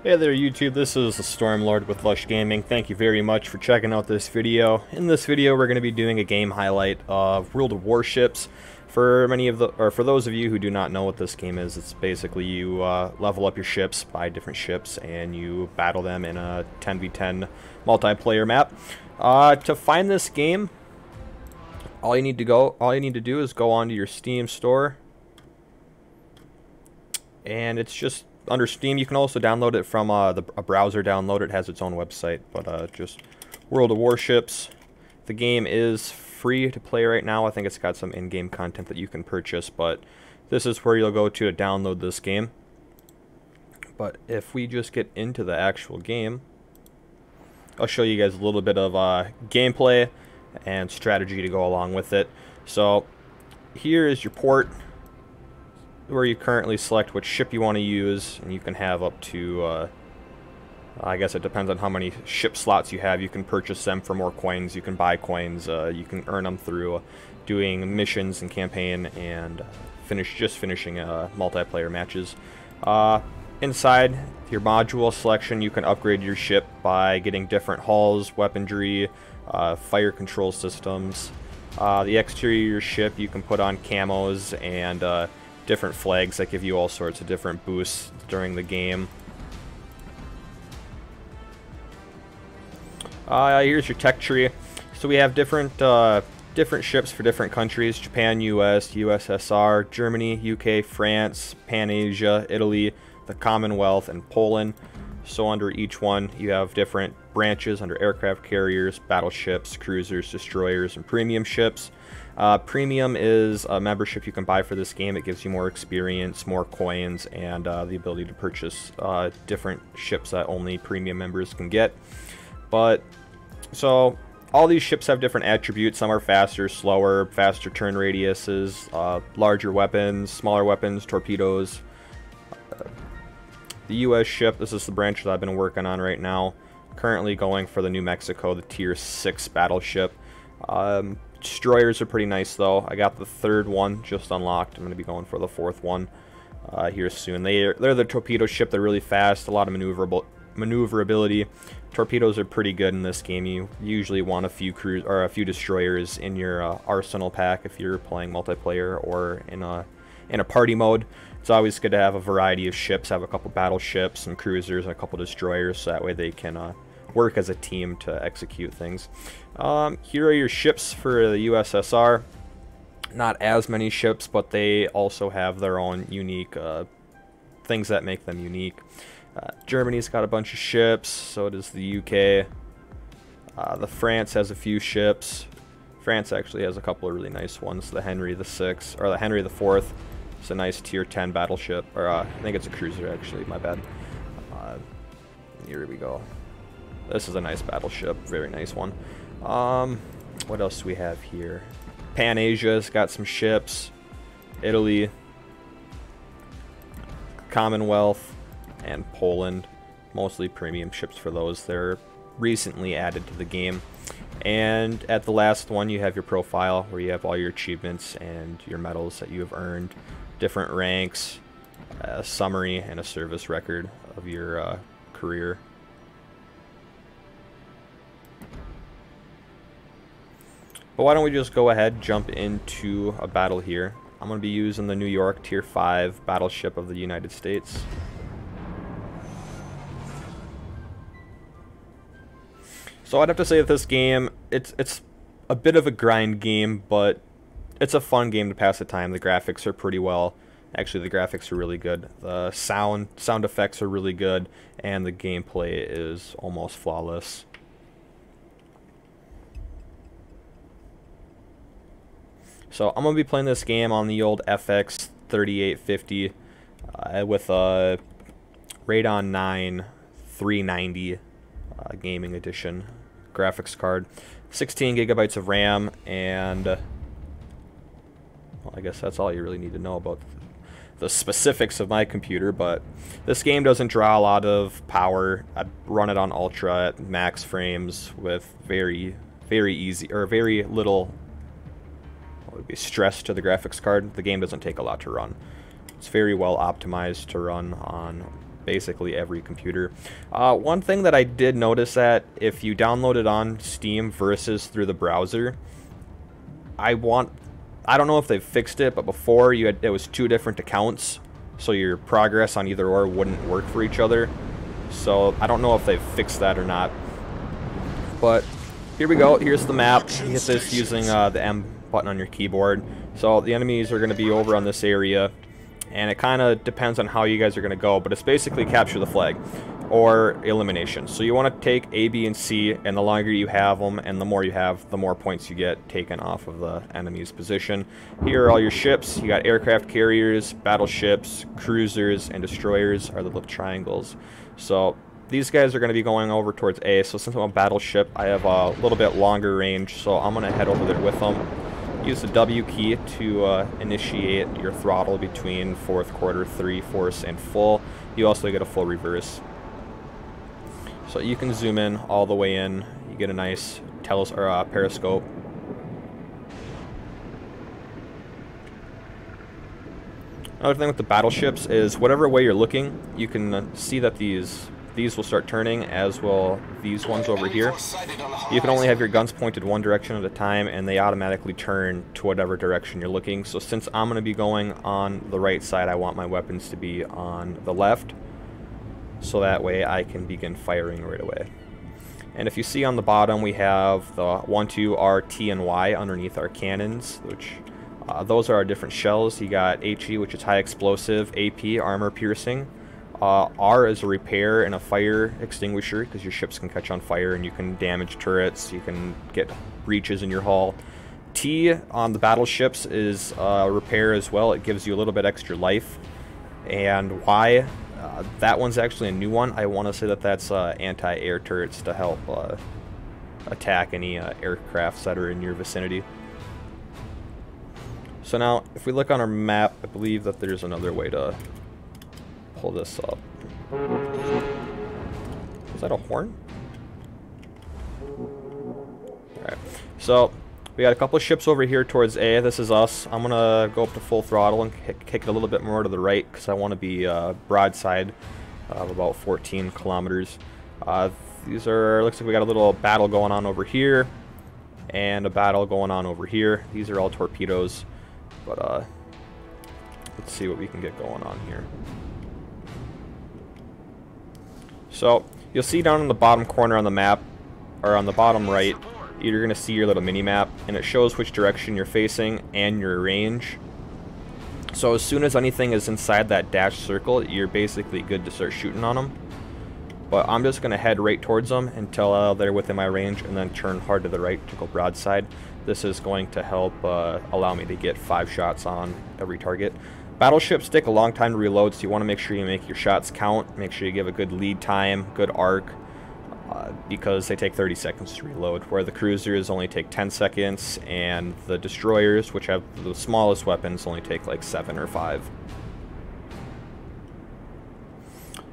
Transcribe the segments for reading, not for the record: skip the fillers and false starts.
Hey there YouTube, this is the Stormlord with Lush Gaming. Thank you very much for checking out this video. In this video we're going to be doing a game highlight of World of Warships. For those of you who do not know what this game is, it's basically you level up your ships, buy different ships, and you battle them in a 10v10 multiplayer map. To find this game, all you need to do is go onto your Steam store, and it's just under Steam. You can also download it from a browser download. It has its own website, but just World of Warships. The game is free to play right now. I think it's got some in-game content that you can purchase, but this is where you'll go to download this game. But if we just get into the actual game, I'll show you guys a little bit of gameplay and strategy to go along with it. So here is your port, where you currently select which ship you want to use, and you can have up to I guess it depends on how many ship slots you have. You can purchase them for more coins, you can buy coins, you can earn them through doing missions and campaign and finishing multiplayer matches. Inside your module selection, you can upgrade your ship by getting different hulls, weaponry, fire control systems. The exterior of your ship, you can put on camos and different flags that give you all sorts of different boosts during the game. Here's your tech tree. So we have different ships for different countries: Japan, US, USSR, Germany, UK, France, Pan-Asia, Italy, the Commonwealth, and Poland. So under each one you have different branches under aircraft carriers, battleships, cruisers, destroyers, and premium ships. Premium is a membership you can buy for this game. It gives you more experience, more coins, and the ability to purchase different ships that only premium members can get. But so all these ships have different attributes. Some are faster, slower, faster turn radiuses, larger weapons, smaller weapons, torpedoes. The US ship, this is the branch that I've been working on right now. Currently going for the New Mexico, the tier 6 battleship. Destroyers are pretty nice though. I got the third one just unlocked. I'm going to be going for the fourth one here soon. They're the torpedo ship. They're really fast, a lot of maneuverability. Torpedoes are pretty good in this game. You usually want a few destroyers in your arsenal pack if you're playing multiplayer or in a party mode. It's always good to have a variety of ships, have a couple battleships, some cruisers, and a couple destroyers, so that way they can work as a team to execute things. Here are your ships for the USSR. Not as many ships, but they also have their own unique things that make them unique. Germany's got a bunch of ships, so does the UK. The France has a few ships. France actually has a couple of really nice ones. The Henry VI, or the Henry IV. It's a nice tier 10 battleship, or I think it's a cruiser actually, my bad. Here we go. This is a nice battleship, very nice one. What else do we have here? Pan-Asia's got some ships. Italy, Commonwealth, and Poland. Mostly premium ships for those. They're recently added to the game. And at the last one you have your profile, where you have all your achievements and your medals that you have earned, different ranks, a summary, and a service record of your career. But why don't we just go ahead, jump into a battle here. I'm going to be using the New York tier 5 battleship of the United States. So I'd have to say that this game, it's a bit of a grind game, but it's a fun game to pass the time. The graphics are pretty well. Actually, the graphics are really good. The sound effects are really good, and the gameplay is almost flawless. So I'm going to be playing this game on the old FX 3850 with a Radeon 9 390 gaming edition graphics card, 16 gigabytes of RAM, and well, I guess that's all you really need to know about the specifics of my computer. But this game doesn't draw a lot of power. I run it on ultra at max frames with very little would be stress to the graphics card. The game doesn't take a lot to run. It's very well optimized to run on basically every computer. One thing that I did notice that if you download it on Steam versus through the browser, I don't know if they've fixed it, but before it was 2 different accounts, so your progress on either or wouldn't work for each other. So I don't know if they've fixed that or not. But here we go. Here's the map. You hit this using the M button on your keyboard. So the enemies are going to be over on this area, and it kind of depends on how you guys are going to go, but it's basically capture the flag or elimination. So you want to take A, B, and C, and the longer you have them and the more you have, the more points you get taken off of the enemy's position. Here are all your ships. You got aircraft carriers, battleships, cruisers, and destroyers are the little triangles. So these guys are going to be going over towards A. So since I'm a battleship, I have a little bit longer range, so I'm going to head over there with them. Use the W key to initiate your throttle between 4th quarter, 3/4, and full. You also get a full reverse. So you can zoom in all the way in. You get a nice periscope. Another thing with the battleships is whatever way you're looking, you can see that these will start turning, as will these ones over here. You can only have your guns pointed one direction at a time, and they automatically turn to whatever direction you're looking. So since I'm going to be going on the right side, I want my weapons to be on the left, so that way I can begin firing right away. And if you see on the bottom, we have the 1, 2, R, T, and Y underneath our cannons, which those are our different shells. You got HE, which is high explosive, AP, armor piercing. R is a repair and a fire extinguisher, because your ships can catch on fire and you can damage turrets, you can get breaches in your hull. T on the battleships is repair as well. It gives you a little bit extra life. And Y, that one's actually a new one. I want to say that that's anti-air turrets to help attack any aircrafts that are in your vicinity. So now, if we look on our map, I believe that there's another way to pull this up. Is that a horn? Alright, so we got a couple of ships over here towards A. This is us. I'm gonna go up to full throttle and kick it a little bit more to the right, because I want to be broadside of about 14 kilometers. These are, looks like we got a little battle going on over here, and a battle going on over here. These are all torpedoes, but let's see what we can get going on here. So you'll see down in the bottom corner on the map, or on the bottom right, you're going to see your little mini map, and it shows which direction you're facing and your range. So as soon as anything is inside that dashed circle, you're basically good to start shooting on them. But I'm just going to head right towards them until they're within my range, and then turn hard to the right to go broadside. This is going to help allow me to get 5 shots on every target. Battleships take a long time to reload, so you want to make sure you make your shots count. Make sure you give a good lead time, good arc, because they take 30 seconds to reload, where the cruisers only take 10 seconds, and the destroyers, which have the smallest weapons, only take like 7 or 5.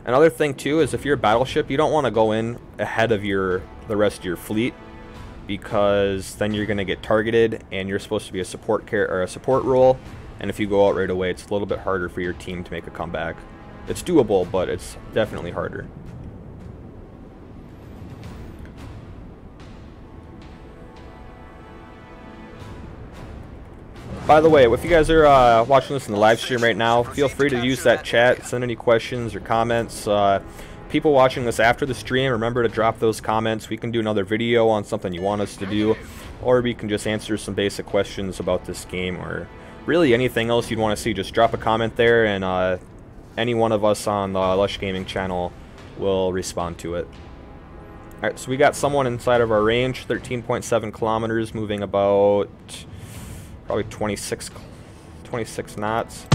Another thing too is if you're a battleship, you don't want to go in ahead of the rest of your fleet, because then you're going to get targeted, and you're supposed to be a support role. And if you go out right away, it's a little bit harder for your team to make a comeback. It's doable, but it's definitely harder. By the way, if you guys are watching this in the live stream right now, feel free to use that chat, send any questions or comments. People watching this after the stream, remember to drop those comments. We can do another video on something you want us to do, or we can just answer some basic questions about this game, or really anything else you'd want to see. Just drop a comment there, and any one of us on the Lush Gaming channel will respond to it. Alright, so we got someone inside of our range, 13.7 kilometers, moving about probably 26 knots.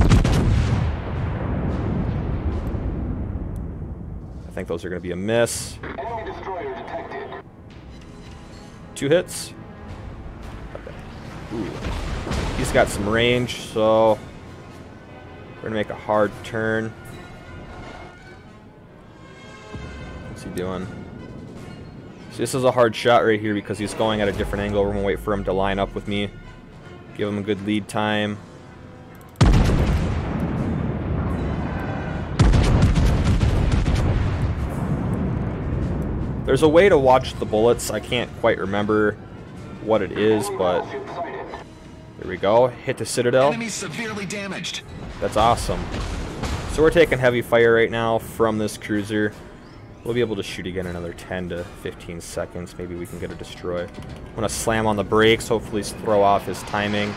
I think those are going to be a miss. Enemy destroyer detected. 2 hits. Ooh. He's got some range, so we're going to make a hard turn. What's he doing? So this is a hard shot right here because he's going at a different angle. We're going to wait for him to line up with me. Give him a good lead time. There's a way to watch the bullets. I can't quite remember what it is, but there we go. Hit the Citadel. Enemy severely damaged. That's awesome. So we're taking heavy fire right now from this cruiser. We'll be able to shoot again in another 10 to 15 seconds. Maybe we can get a destroy. I'm going to slam on the brakes, hopefully throw off his timing.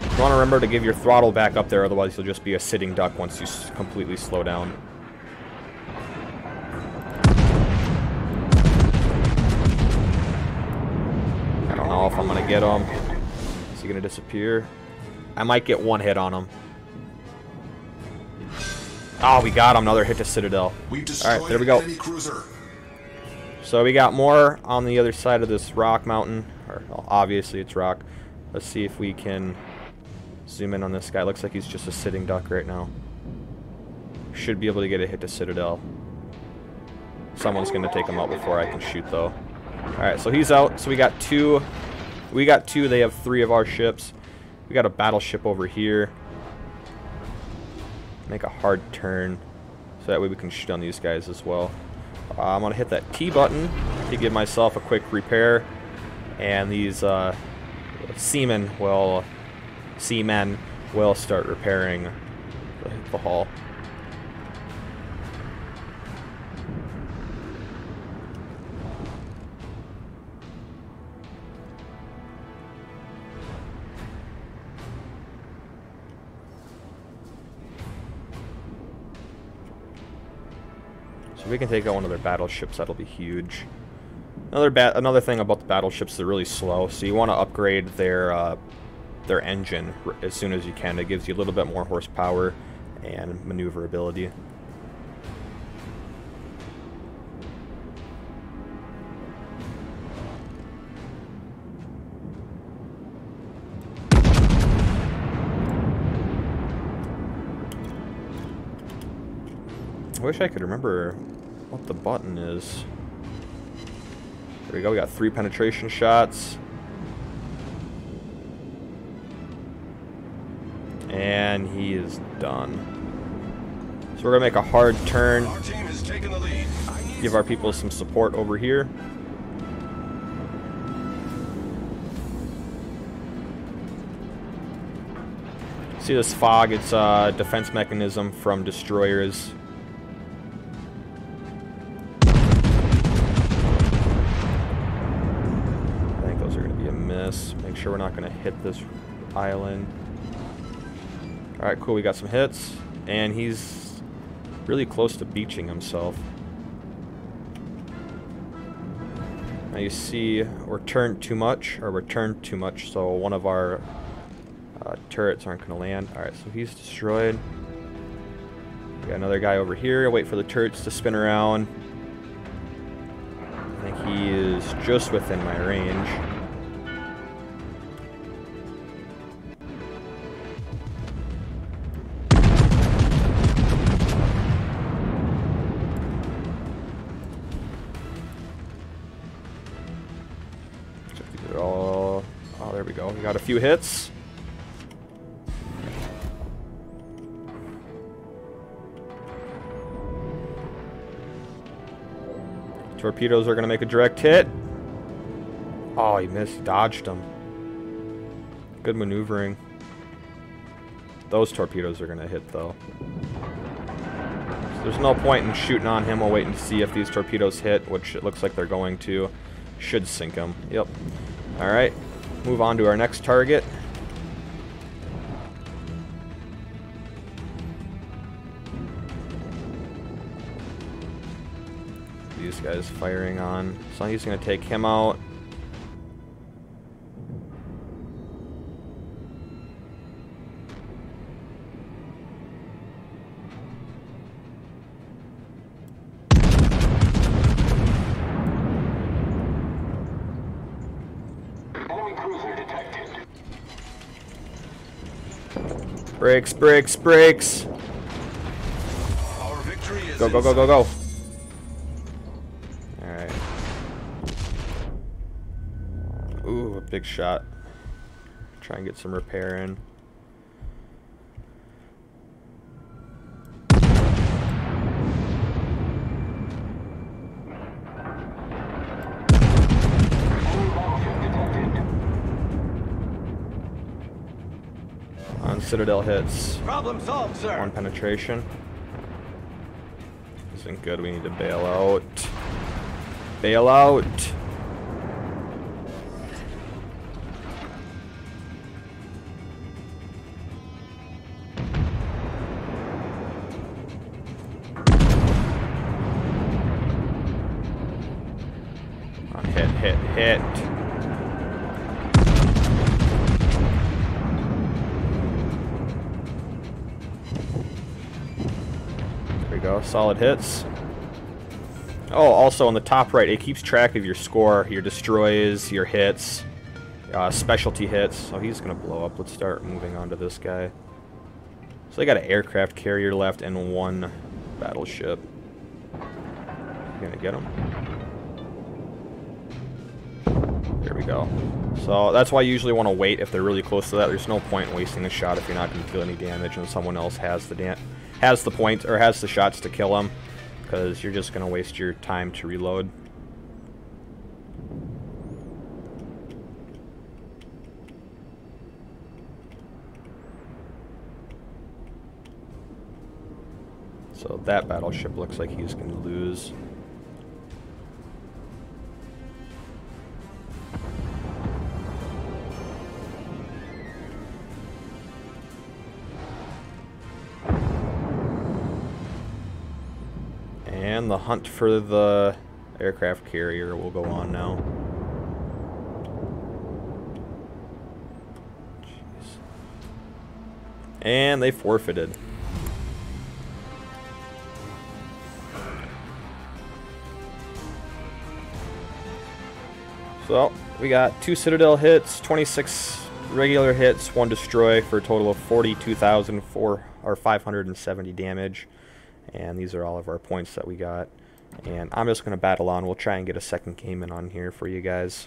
You want to remember to give your throttle back up there, otherwise you'll just be a sitting duck once you completely slow down. I don't know if I'm going to get him. Is he going to disappear? I might get one hit on him. Oh, we got him. Another hit to Citadel. Alright, there we go. So we got more on the other side of this rock mountain. Or, well, obviously it's rock. Let's see if we can zoom in on this guy. Looks like he's just a sitting duck right now. Should be able to get a hit to Citadel. Someone's going to take him out before I can shoot, though. Alright, so he's out. So we got two. We got two. They have three of our ships. We got a battleship over here. Make a hard turn so that way we can shoot on these guys as well. I'm going to hit that T button to give myself a quick repair, and these seamen will start repairing the hull. We can take out one of their battleships. That'll be huge. Another thing about the battleships, they're really slow, so you want to upgrade their engine as soon as you can. It gives you a little bit more horsepower and maneuverability. I wish I could remember what the button is. There we go, we got 3 penetration shots. And he is done. So we're going to make a hard turn. Our team is taking the lead. Give our people some support over here. See this fog? It's a defense mechanism from destroyers. Make sure we're not going to hit this island. Alright, cool. We got some hits. And he's really close to beaching himself. Now you see we're turned too much, so one of our turrets aren't going to land. Alright, so he's destroyed. We got another guy over here. Wait for the turrets to spin around. I think he is just within my range. Oh, there we go. We got a few hits. Torpedoes are going to make a direct hit. Oh, he missed. Dodged them. Good maneuvering. Those torpedoes are going to hit, though. So there's no point in shooting on him. We'll wait and see if these torpedoes hit, which it looks like they're going to. Should sink him. Yep. Alright. Move on to our next target. These guys firing on. So he's going to take him out. Brakes, brakes, brakes. Our victory is go, go, go, go, go. Alright. Ooh, a big shot. Try and get some repair in. Citadel hits. Problem solved, sir. 1 penetration. Isn't good. We need to bail out. Bail out. Hit. There we go. Solid hits. Oh, also on the top right, it keeps track of your score, your destroys, your hits, specialty hits. So he's going to blow up. Let's start moving on to this guy. So they got an aircraft carrier left and 1 battleship. Going to get him. There we go. So that's why you usually want to wait if they're really close to that. There's no point in wasting a shot if you're not going to feel any damage and someone else has the point or has the shots to kill them, because you're just going to waste your time to reload. So that battleship looks like he's going to lose. And the hunt for the aircraft carrier will go on now. Jeez. And they forfeited. So we got 2 Citadel hits, 26 regular hits, 1 destroy for a total of 42,570 damage. And these are all of our points that we got. And I'm just going to battle on. We'll try and get a second game in on here for you guys.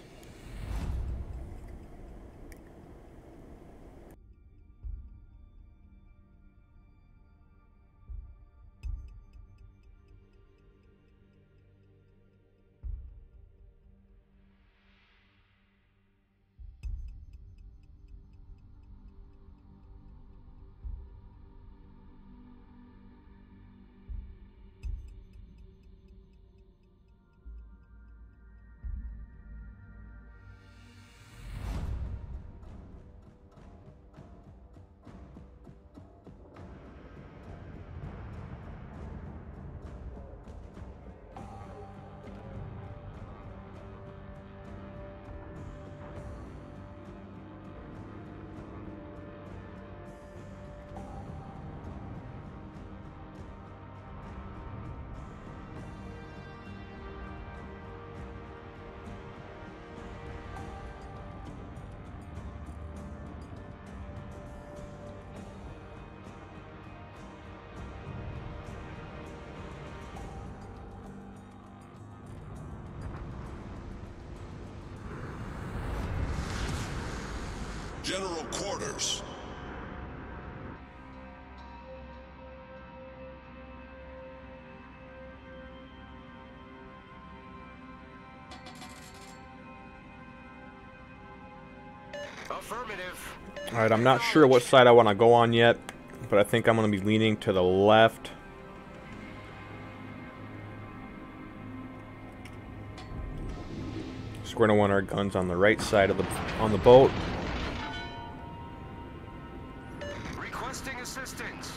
General quarters. Affirmative. Alright, I'm not sure what side I want to go on yet, but I think I'm going to be leaning to the left. So we're going to want our guns on the right side of the boat. Requesting assistance.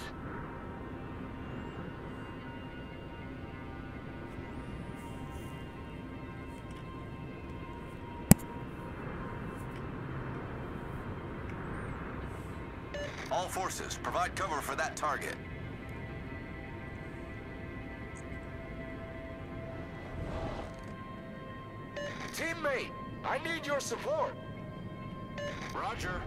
All forces, provide cover for that target. Teammate, I need your support. Roger.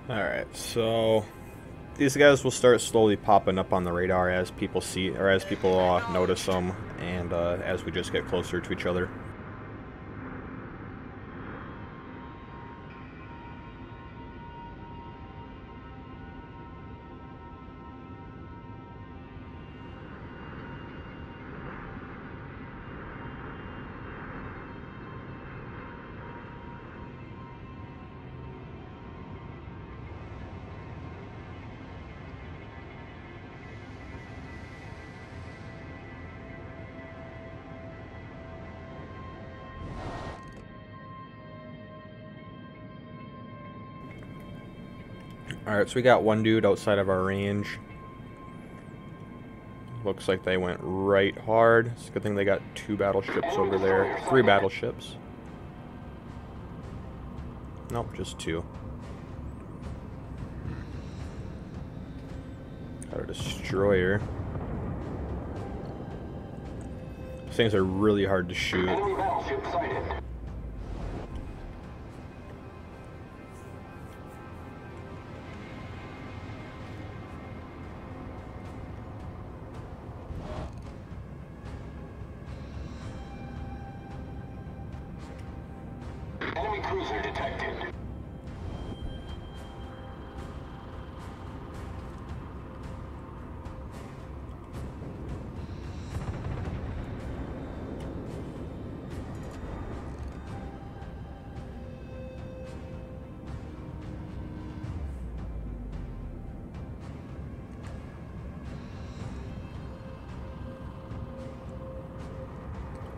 Alright, so these guys will start slowly popping up on the radar as people see, or as people notice them, and as we just get closer to each other. Alright, so we got one dude outside of our range. Looks like they went right hard. It's a good thing they got 2 battleships over there. 3 battleships. Nope, just 2. Got a destroyer. These things are really hard to shoot. Enemy battleship sighted. Enemy cruiser detected.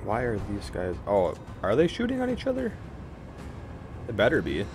Why are these guys... Oh, are they shooting on each other? It better be.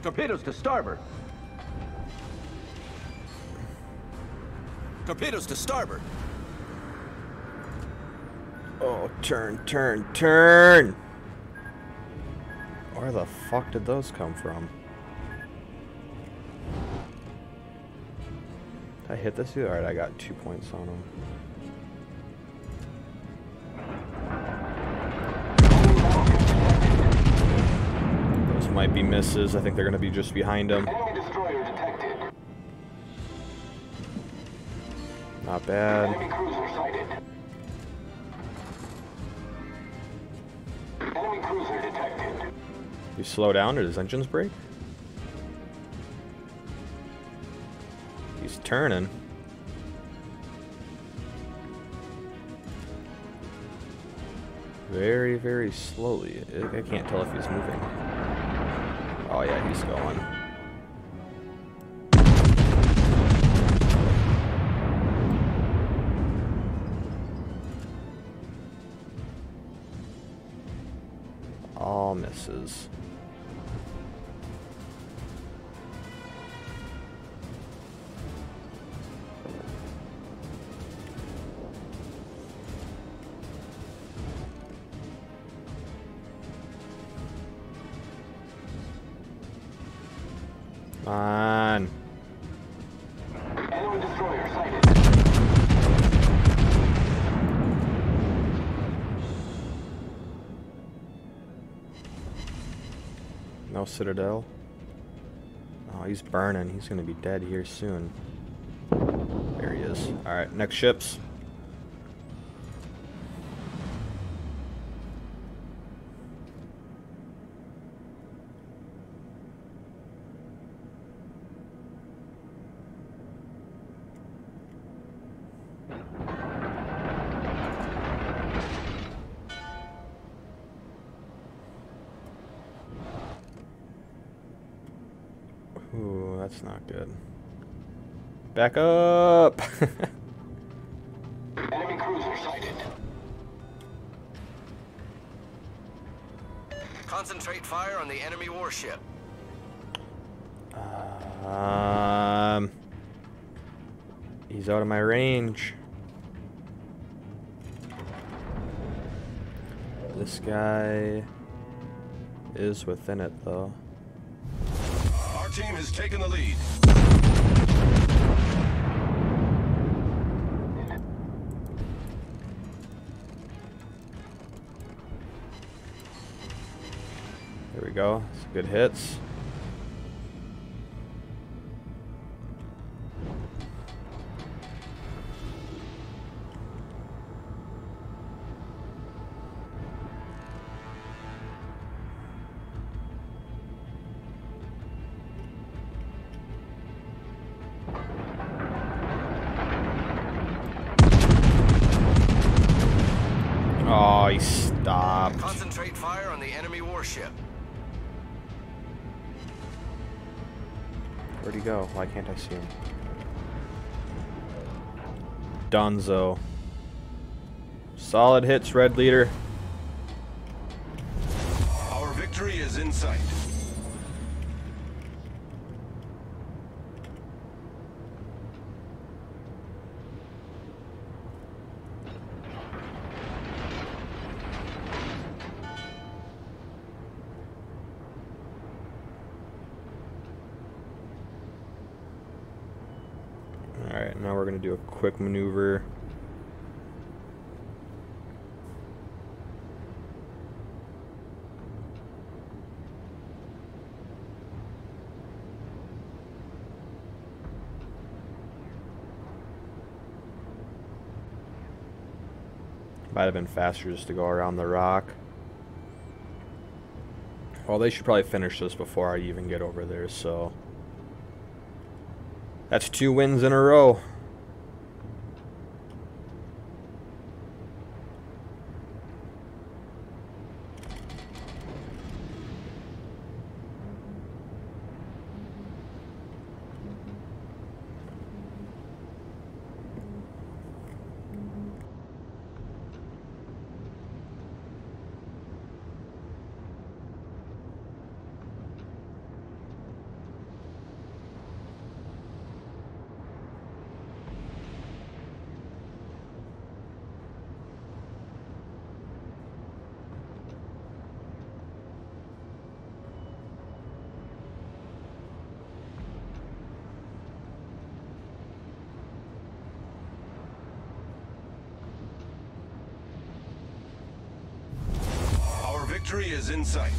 Torpedoes to starboard. Torpedoes to starboard. Oh, turn, turn, turn! Where the fuck did those come from? Did I hit this dude? Alright, I got 2 points on him. Those might be misses. I think they're going to be just behind him. Enemy destroyer detected. Not bad. Enemy cruiser sighted. Enemy cruiser detected. You slow down? Did his engines break? He's turning. Very, very slowly. I can't tell if he's moving. Oh yeah, he's going. All misses. Come on. Enemy destroyer sighted. No Citadel. Oh, he's burning. He's gonna be dead here soon. There he is. Alright, next ships. Ooh, that's not good. Back up! Enemy cruiser sighted. Concentrate fire on the enemy warship. He's out of my range. This guy is within it, though. Our team has taken the lead. There we go. Some good hits. Oh, he stopped. Concentrate fire on the enemy warship. Where'd he go? Why can't I see him? Donzo. Solid hits, Red Leader. Our victory is in sight. Alright, now we're going to do a quick maneuver. Might have been faster just to go around the rock. Well, they should probably finish this before I even get over there, so... That's 2 wins in a row. Victory is in sight.